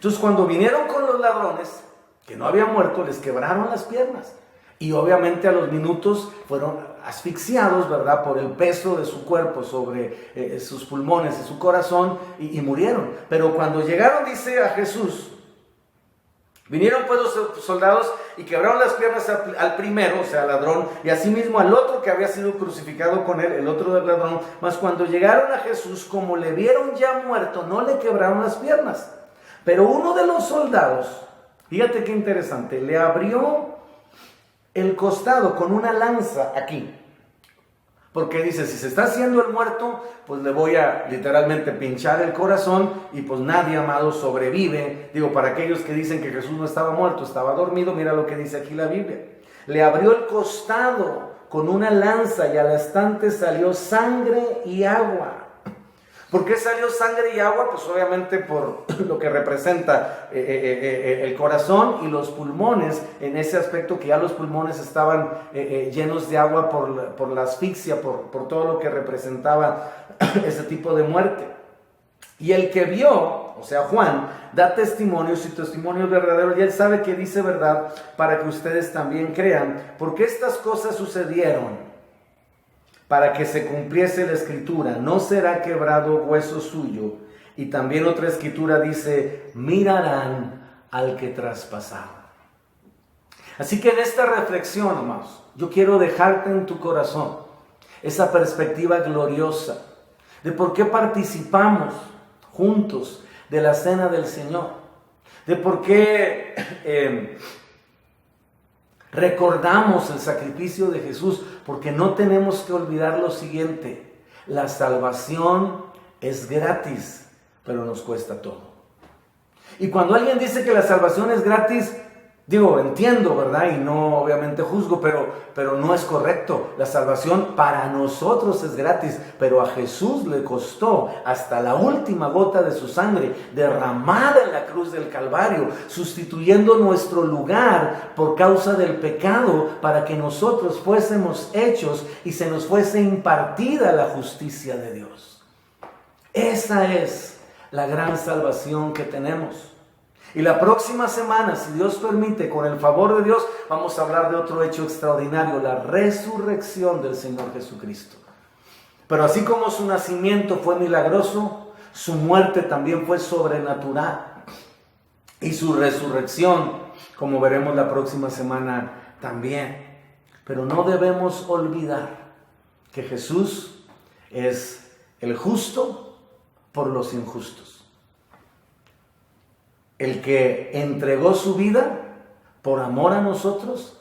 Entonces cuando vinieron con los ladrones, que no habían muerto, les quebraron las piernas. Y obviamente a los minutos fueron asfixiados, ¿verdad?, por el peso de su cuerpo sobre sus pulmones y su corazón, y murieron. Pero cuando llegaron, dice, a Jesús, vinieron pues los soldados y quebraron las piernas al primero, o sea, al ladrón, y asimismo al otro que había sido crucificado con él, el otro del ladrón. Mas cuando llegaron a Jesús, como le vieron ya muerto, no le quebraron las piernas. Pero uno de los soldados, fíjate qué interesante, le abrió el costado con una lanza aquí. Porque dice, si se está haciendo el muerto, pues le voy a literalmente pinchar el corazón y pues nadie, amado, sobrevive. Digo, para aquellos que dicen que Jesús no estaba muerto, estaba dormido, mira lo que dice aquí la Biblia. Le abrió el costado con una lanza y al instante salió sangre y agua. ¿Por qué salió sangre y agua? Pues obviamente por lo que representa el corazón y los pulmones, en ese aspecto que ya los pulmones estaban llenos de agua por la asfixia, por todo lo que representaba ese tipo de muerte. Y el que vio, o sea Juan, da testimonio, su testimonio es verdadero, y él sabe que dice verdad para que ustedes también crean, porque estas cosas sucedieron para que se cumpliese la escritura, no será quebrado hueso suyo. Y también otra escritura dice, mirarán al que traspasaron. Así que en esta reflexión, amados, yo quiero dejarte en tu corazón esa perspectiva gloriosa de por qué participamos juntos de la cena del Señor, de por qué recordamos el sacrificio de Jesús, porque no tenemos que olvidar lo siguiente: la salvación es gratis, pero nos cuesta todo. Y cuando alguien dice que la salvación es gratis, digo, entiendo, ¿verdad? Y no, obviamente juzgo, pero no es correcto. La salvación para nosotros es gratis, pero a Jesús le costó hasta la última gota de su sangre derramada en la cruz del Calvario, sustituyendo nuestro lugar por causa del pecado, para que nosotros fuésemos hechos y se nos fuese impartida la justicia de Dios. Esa es la gran salvación que tenemos. Y la próxima semana, si Dios permite, con el favor de Dios, vamos a hablar de otro hecho extraordinario, la resurrección del Señor Jesucristo. Pero así como su nacimiento fue milagroso, su muerte también fue sobrenatural. Y su resurrección, como veremos la próxima semana, también. Pero no debemos olvidar que Jesús es el justo por los injustos. El que entregó su vida por amor a nosotros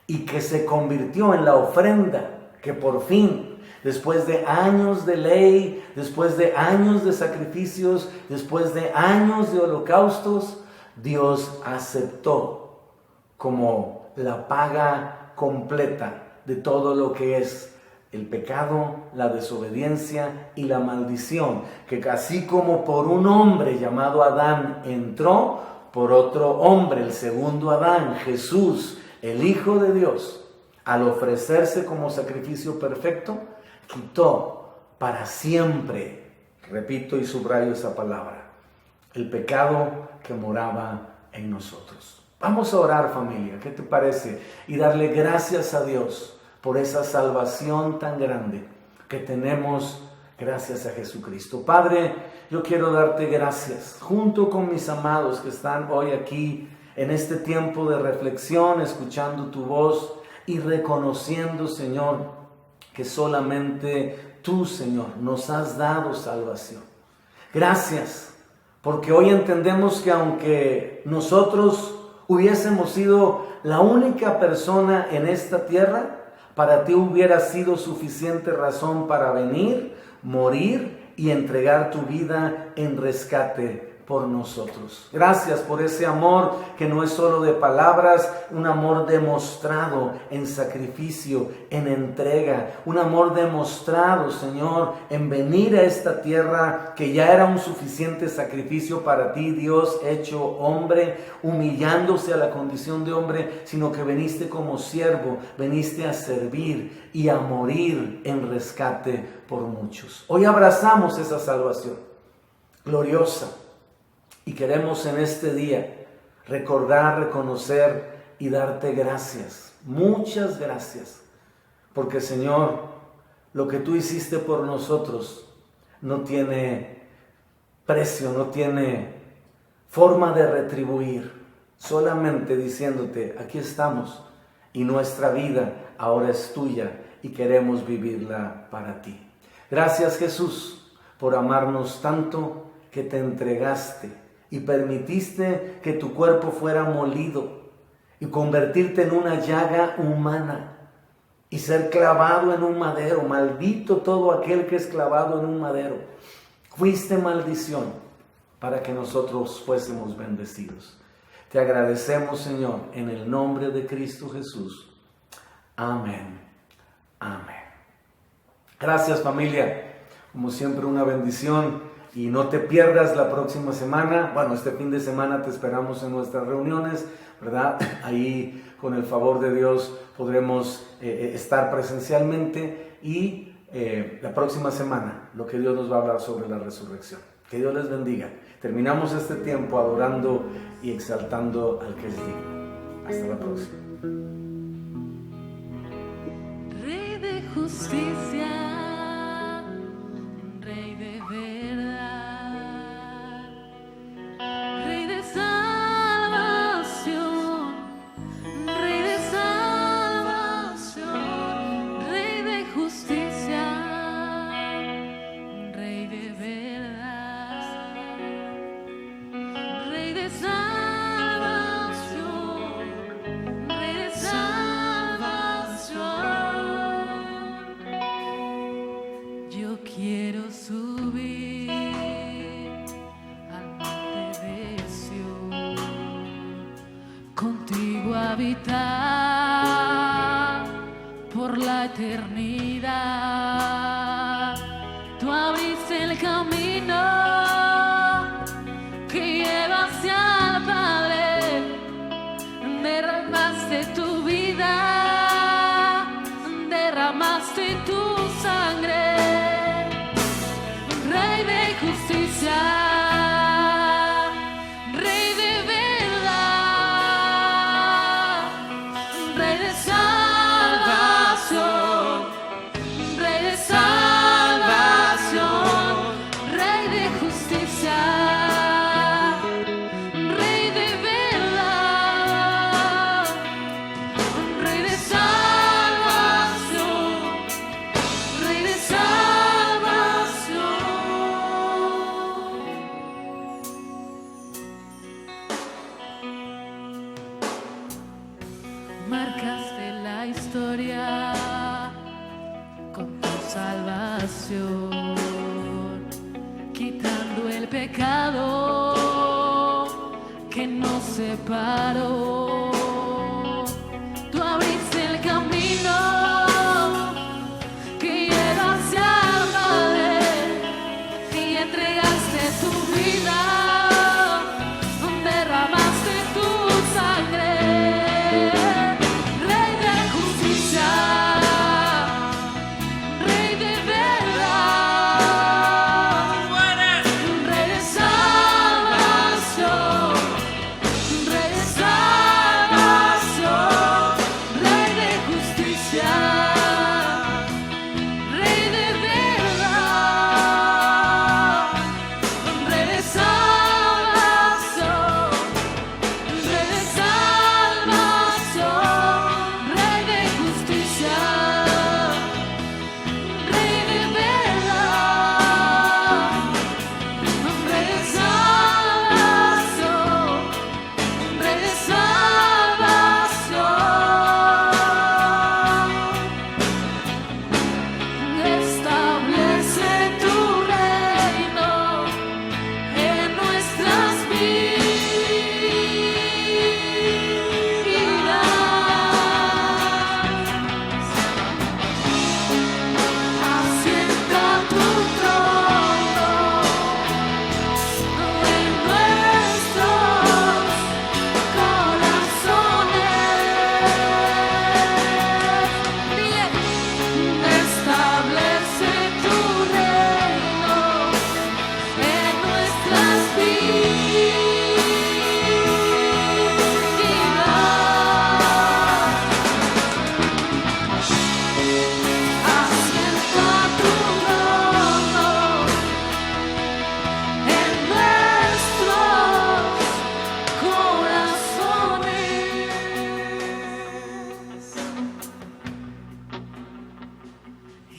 y que se convirtió en la ofrenda que por fin, después de años de ley, después de años de sacrificios, después de años de holocaustos, Dios aceptó como la paga completa de todo lo que es el pecado, la desobediencia y la maldición, que así como por un hombre llamado Adán entró, por otro hombre, el segundo Adán, Jesús, el Hijo de Dios, al ofrecerse como sacrificio perfecto, quitó para siempre, repito y subrayo esa palabra, el pecado que moraba en nosotros. Vamos a orar, familia, ¿qué te parece? Y darle gracias a Dios por esa salvación tan grande que tenemos gracias a Jesucristo. Padre, yo quiero darte gracias, junto con mis amados que están hoy aquí en este tiempo de reflexión, escuchando tu voz y reconociendo, Señor, que solamente tú, Señor, nos has dado salvación. Gracias, porque hoy entendemos que aunque nosotros hubiésemos sido la única persona en esta tierra, para ti hubiera sido suficiente razón para venir, morir y entregar tu vida en rescate por nosotros. Gracias por ese amor que no es solo de palabras, un amor demostrado en sacrificio, en entrega, un amor demostrado, Señor, en venir a esta tierra que ya era un suficiente sacrificio para ti, Dios hecho hombre, humillándose a la condición de hombre, sino que veniste como siervo, veniste a servir y a morir en rescate por muchos. Hoy abrazamos esa salvación gloriosa. Y queremos en este día recordar, reconocer y darte gracias. Muchas gracias. Porque Señor, lo que tú hiciste por nosotros no tiene precio, no tiene forma de retribuir. Solamente diciéndote, aquí estamos y nuestra vida ahora es tuya y queremos vivirla para ti. Gracias, Jesús, por amarnos tanto que te entregaste y permitiste que tu cuerpo fuera molido y convertirte en una llaga humana y ser clavado en un madero. Maldito todo aquel que es clavado en un madero. Fuiste maldición para que nosotros fuésemos bendecidos. Te agradecemos, Señor, en el nombre de Cristo Jesús. Amén. Amén. Gracias, familia. Como siempre, una bendición. Y no te pierdas la próxima semana. Bueno, este fin de semana te esperamos en nuestras reuniones, ¿verdad? Ahí, con el favor de Dios, podremos estar presencialmente. Y la próxima semana, lo que Dios nos va a hablar sobre la resurrección. Que Dios les bendiga. Terminamos este tiempo adorando y exaltando al que es digno. Hasta la próxima. Rey de justicia, Rey de verdad, Rey de salvación, Rey de salvación, Rey de justicia, Rey de verdad, Rey de salvación, Rey de salvación. Yo quiero subir al monte de Sión, contigo habitar por la eternidad. Tú abriste el camino que lleva hacia el Padre, derramaste tu vida, derramaste tu sangre. Rey de justicia, Rey de verdad, Rey de salvación, Rey de salvación, Rey de justicia, Rey de verdad, Rey de salvación, Rey de salvación. Marcaste la historia con tu salvación, quitando el pecado que nos separó. Tú abriste el camino que lleva hacia el Padre y entregaste tu vida, derramaste tu sangre. Rey de justicia, Rey de verdad, Rey de salvación, Rey de salvación.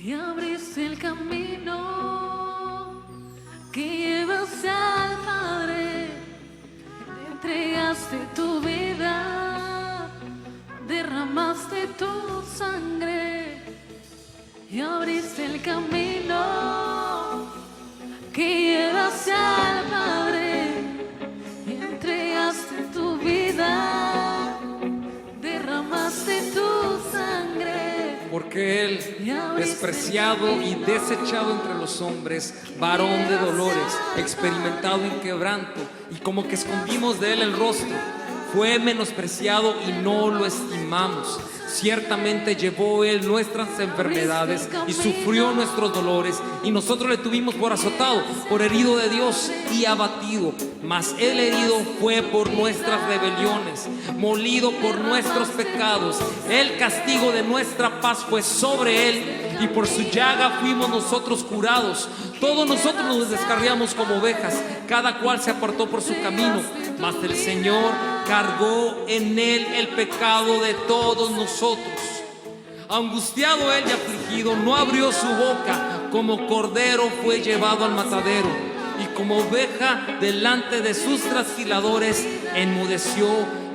y abriste el camino que lleva al Padre. Entregaste tu vida, derramaste tu sangre y abriste el camino que lleva al Padre. Y entregaste tu vida, derramaste tu sangre. Porque Él, despreciado y desechado entre los hombres, varón de dolores, experimentado en quebranto, y como que escondimos de Él el rostro, fue menospreciado y no lo estimamos. Ciertamente llevó Él nuestras enfermedades y sufrió nuestros dolores, y nosotros le tuvimos por azotado, por herido de Dios y abatido. Mas Él herido fue por nuestras rebeliones, molido por nuestros pecados. El castigo de nuestra paz fue sobre Él, y por su llaga fuimos nosotros curados. Todos nosotros nos descarriamos como ovejas, cada cual se apartó por su camino, mas el Señor cargó en Él el pecado de todos nosotros. Angustiado Él y afligido, no abrió su boca. Como cordero fue llevado al matadero, y como oveja delante de sus trasquiladores enmudeció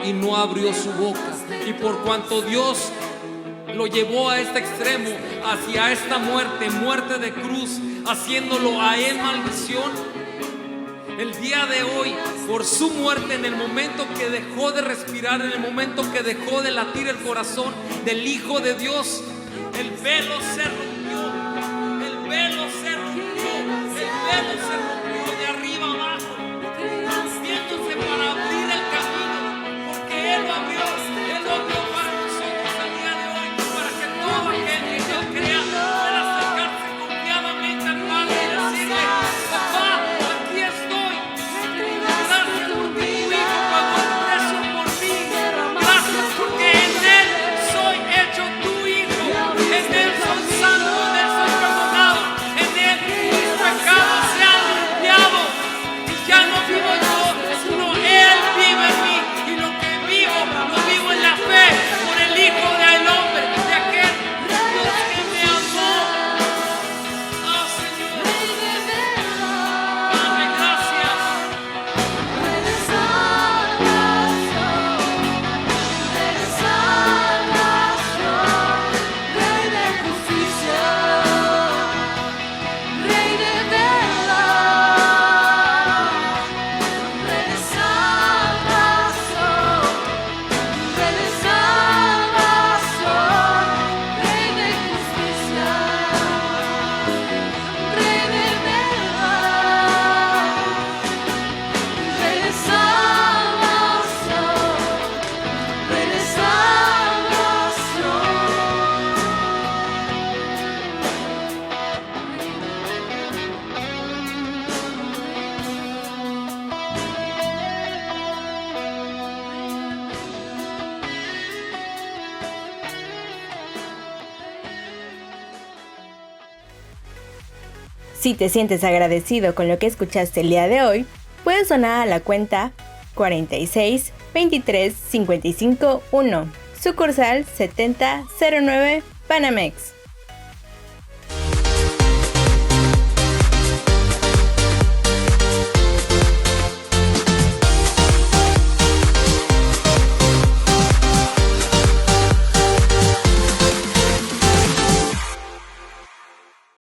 y no abrió su boca. Y por cuanto Dios lo llevó a este extremo, hacia esta muerte, muerte de cruz, haciéndolo a Él maldición, el día de hoy, por su muerte, en el momento que dejó de respirar, en el momento que dejó de latir el corazón del Hijo de Dios, el velo se rompió, el velo se rompió, el velo se rompió de arriba abajo, haciéndose para abrir el camino, porque Él lo abrió para nosotros el día de hoy, para que todo aquel que Dios crea pueda acercarse confiadamente al Padre y decirle: papá, aquí estoy. Gracias porque tu Hijo pagó el precio por mí. Gracias porque en Él soy hecho tu Hijo. En Él soy santo, en Él soy perdonado. En Él mis pecados se han limpiado. Y ya no vivo yo, sino Él vive en mí. Y lo que vivo, lo vivo en la fe por el Hijo del Hombre, de aquel Dios que me amó. Oh Señor, dame gracias. Rey de salvación, Rey de justicia, Rey de verdad, Rey de salvación, Rey de salvación, Rey de justicia, Rey de verdad, Rey de salvación, Rey de Si te sientes agradecido con lo que escuchaste el día de hoy, puedes donar a la cuenta 46 23 55 1, sucursal 7009 Banamex.